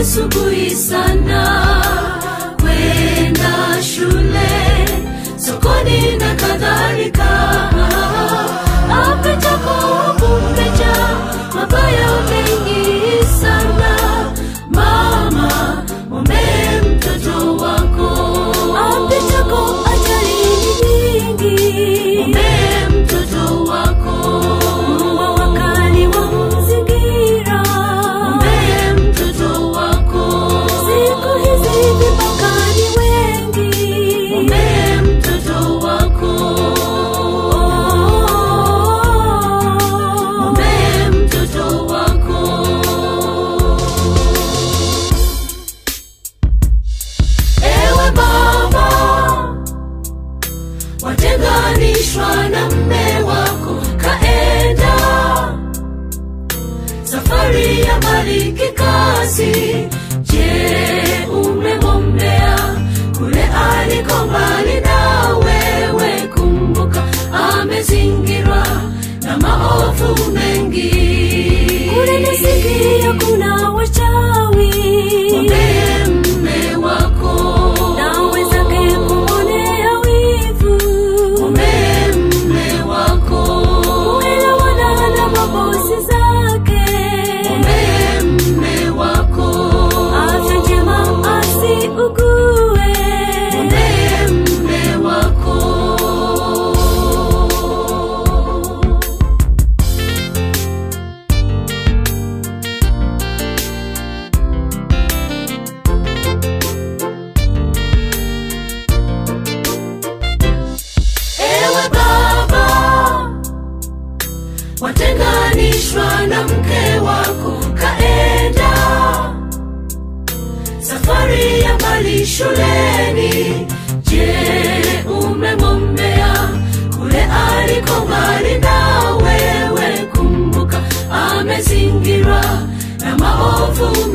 asubuhi sana kwenda shule, sokoni na kadhalika. Apitapo kumejaa mabaya mengi sana. Mama, muombe mtoto wako. Apitapo ajali nyingi, muombe mtoto wako. Mbwa wakali wamzingira, muombe mtoto wako. Siku hizi vibaka ni wengi, muombe mtoto wako. Muombe mtoto wako. Ewe baba, watenganishwa na mume wako, kaenda safari ya mbali kikazi. Je, umemwombea kule aliko mbali na wewe? Kumbuka amezingirwa na maovu mengi. Kule nasikia kuna wachawi, muombe mume wako. Na wenzake kumwonea wivu, muombe mume wako. Kuelewana na mabosi zake, muombe mume wako. Afya njema asiugue, muombe mume wako. Ewe baba, watenganishwa na mke wako, kaenda safari ya mbali shuleni. Je, umemwombea kule aliko mbali na wewe? Kumbuka amezingirwa na maovu